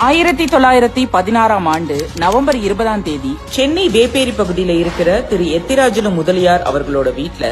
1916 ஆண்டு நவம்பர் 20 சென்னை வேப்பேரி பகுதியில இருக்கிற திரு எத்திராஜலு முதலியார் அவர்களோட வீட்டுல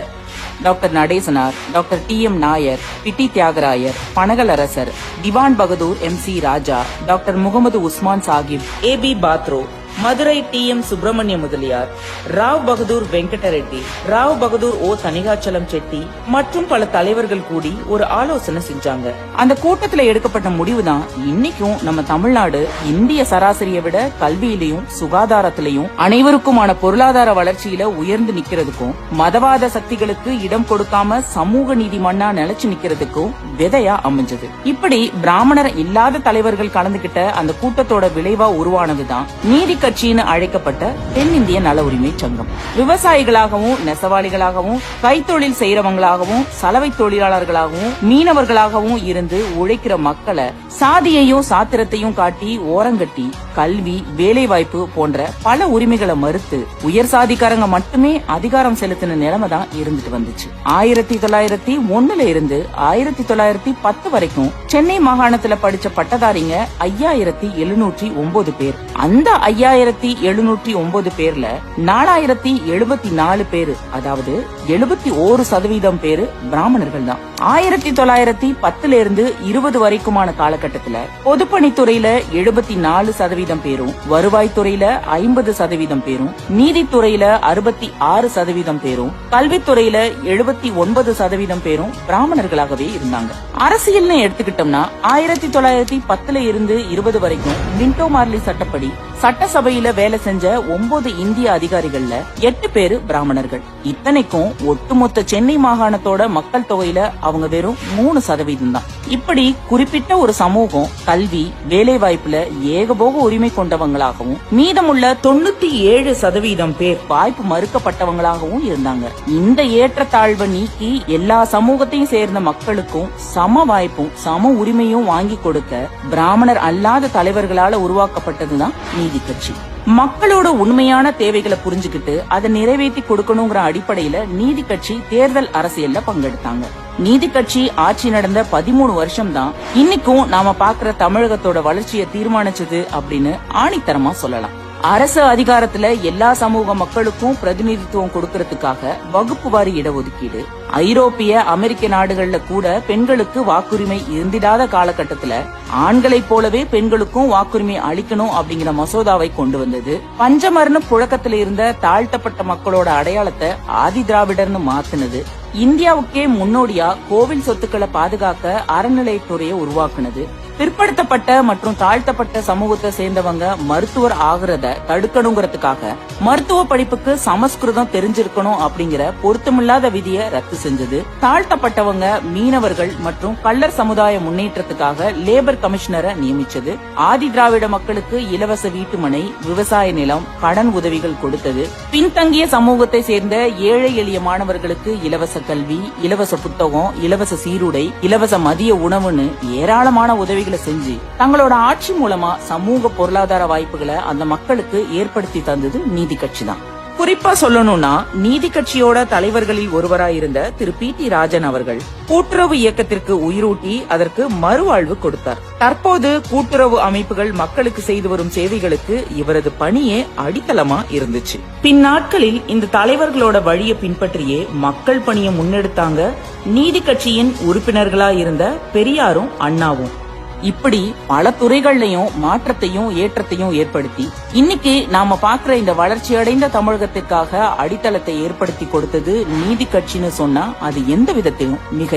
doctor Natesanar, doctor TM Nair, Pitti Thiyagarayar, Panagalarasar, Diwan Bahadur MC Raja, doctor Muhammad Usman Sahib, AB Patro, Madurai TM Subramania Mudaliar, Rao Bahadur Venkatareddy, Rao Bahadur O Thanikachalam Chetty மற்றும் பல தலைவர்கள் கூடி ஒரு ஆலோசனை செஞ்சாங்க. அந்த கூட்டத்துல எடுக்கப்பட்ட முடிவுதான் இன்னைக்கும் நம்ம தமிழ்நாடு இந்திய சராசரியை விட கல்வியிலையும் சுகாதாரத்திலையும் அனைவருக்குமான பொருளாதார வளர்ச்சியில உயர்ந்து நிக்கிறதுக்கும், மதவாத சக்திகளுக்கு இடம் கொடுக்காம சமூக நீதி மண்ணா நிலைச்சு நிக்கிறதுக்கும் விதையா அமைஞ்சது. இப்படி பிராமணர் இல்லாத தலைவர்கள் கலந்துகிட்ட அந்த கூட்டத்தோட விளைவா உருவானதுதான் நீதி கட்சின்னு அழைக்கப்பட்ட தென்னிந்திய நல உரிமை சங்கம். விவசாயிகளாகவும், நெசவாளிகளாகவும், கைத்தொழில் செய்யறவங்களாகவும், சலவை தொழிலாளர்களாகவும், மீனவர்களாகவும் இருந்து உழைக்கிற மக்களை சாதியையும் சாத்திரத்தையும் காட்டி ஓரங்கட்டி கல்வி, வேலை வாய்ப்பு போன்ற பல உரிமைகளை மறுத்து உயர் சாதிக்காரங்க மட்டுமே அதிகாரம் செலுத்தின நிலைமை தான் இருந்துட்டு வந்துச்சு. 1901 இருந்து 1910 வரைக்கும் சென்னை மாகாணத்துல படிச்ச பட்டதாரிங்க 5709 பேர். அந்த 5709 பேர்ல 4074 பேரு, அதாவது 71% பேரு பிராமணர்கள் தான். 1910 இருந்து 20 வரைக்குமான காலகட்டத்துல பொதுப்பணித்துறையில 74% பேரும், வருவாய்த்துறையில 50% பேரும், நீதித்துறையில 66% பேரும், கல்வித்துறையில 79% பேரும் பிராமணர்களாகவே இருந்தாங்க. அரசியல்னு எடுத்துக்கிட்டோம்னா 1910 இருந்து 20 வரைக்கும் மின்டோ மார்லி சட்டப்படி சட்டசபையில வேலை செஞ்ச 9 இந்திய அதிகாரிகள்ல 8 பேரு பிராமணர்கள். இத்தனைக்கும் ஒட்டுமொத்த சென்னை மாகாணத்தோட மக்கள் தொகையில அவங்க வெறும் 3% தான். இப்படி குறிப்பிட்ட ஒரு சமூகம் கல்வி, வேலை வாய்ப்புல ஏகபோக உரிமை கொண்டவங்களாகவும், மீதமுள்ள 97% பேர் வாய்ப்பு மறுக்கப்பட்டவங்களாகவும் இருந்தாங்க. இந்த ஏற்றத்தாழ்வை நீக்கி எல்லா சமூகத்தையும் சேர்ந்த மக்களுக்கும் சம வாய்ப்பும் சம உரிமையும் வாங்கி கொடுக்க பிராமணர் அல்லாத தலைவர்களால உருவாக்கப்பட்டதுதான் நீதி கட்சி. மக்களோட உண்மையான தேவைகளை புரிஞ்சுக்கிட்டு அதை நிறைவேற்றி கொடுக்கணுங்கிற அடிப்படையில நீதி கட்சி தேர்தல் அரசியல்ல பங்கெடுத்தாங்க. நீதி கட்சி ஆட்சி நடந்த 13 வருஷம் தான் இன்னைக்கும் நாம பாக்குற தமிழகத்தோட வளர்ச்சியை தீர்மானிச்சது அப்படின்னு ஆணித்தரமா சொல்லலாம். அரசு அதிகாரத்துல எல்லா சமூக மக்களுக்கும் பிரதிநிதித்துவம் கொடுக்கறதுக்காக வகுப்பு வாரி இடஒதுக்கீடு, ஐரோப்பிய அமெரிக்க நாடுகள்ல கூட பெண்களுக்கு வாக்குரிமை இருந்திடாத காலகட்டத்துல ஆண்களைப் போலவே பெண்களுக்கும் வாக்குரிமை அளிக்கணும் அப்படிங்கிற மசோதாவை கொண்டு வந்தது. பஞ்சமர்னு புழக்கத்துல இருந்த தாழ்த்தப்பட்ட மக்களோட அடையாளத்தை ஆதி திராவிடர்னு மாத்தினது. இந்தியாவுக்கே முன்னோடியா கோவில் சொத்துக்களை பாதுகாக்க அறநிலையத்துறையை உருவாக்குனது. பிற்படுத்தப்பட்ட மற்றும் தாழ்த்தப்பட்ட சமூகத்தை சேர்ந்தவங்க மருத்துவர் ஆகிறத தடுக்கணுங்கிறதுக்காக மருத்துவ படிப்புக்கு சமஸ்கிருதம் தெரிஞ்சிருக்கணும் அப்படிங்கிற பொருத்தமில்லாத விதியை ரத்து செஞ்சது. தாழ்த்தப்பட்டவங்க, மீனவர்கள் மற்றும் கள்ளர் சமுதாய முன்னேற்றத்துக்காக லேபர் கமிஷனரை நியமிச்சது. ஆதி திராவிட மக்களுக்கு இலவச வீட்டுமனை, விவசாய நிலம், கடன் உதவிகள் கொடுத்தது. பின்தங்கிய சமூகத்தை சேர்ந்த ஏழை எளிய மாணவர்களுக்கு இலவச கல்வி, இலவச புத்தகம், இலவச சீருடை, இலவச மதிய உணவுன்னு ஏராளமான உதவிகள் செஞ்சு தங்களோட ஆட்சி மூலமா சமூக பொருளாதார வாய்ப்புகளை அந்த மக்களுக்கு ஏற்படுத்தி தந்தது நீதி கட்சி தான். குறிப்பா சொல்லணும்னா நீதி கட்சியோட தலைவர்களில் ஒருவராயிருந்த திரு PT ராஜன் அவர்கள் கூட்டுறவு இயக்கத்திற்கு உயிரூட்டி அதற்கு மறுவாழ்வு கொடுத்தார். தற்போது கூட்டுறவு அமைப்புகள் மக்களுக்கு செய்து வரும் சேவைகளுக்கு இவரது பணியே அடித்தளமா இருந்துச்சு. பின்னாட்களில் இந்த தலைவர்களோட வழியை பின்பற்றியே மக்கள் பணியை முன்னெடுத்தாங்க நீதி கட்சியின் உறுப்பினர்களா இருந்த பெரியாரும் அண்ணாவும். இப்படி பல துறைகள்லயும் மாற்றத்தையும் ஏற்றத்தையும் ஏற்படுத்தி இன்னைக்கு நாம பாக்குற இந்த வளர்ச்சி அடைந்த தமிழகத்திற்காக அடித்தளத்தை ஏற்படுத்தி கொடுத்தது நீதி கட்சின்னு சொன்னா அது எந்த விதத்திலும் மிக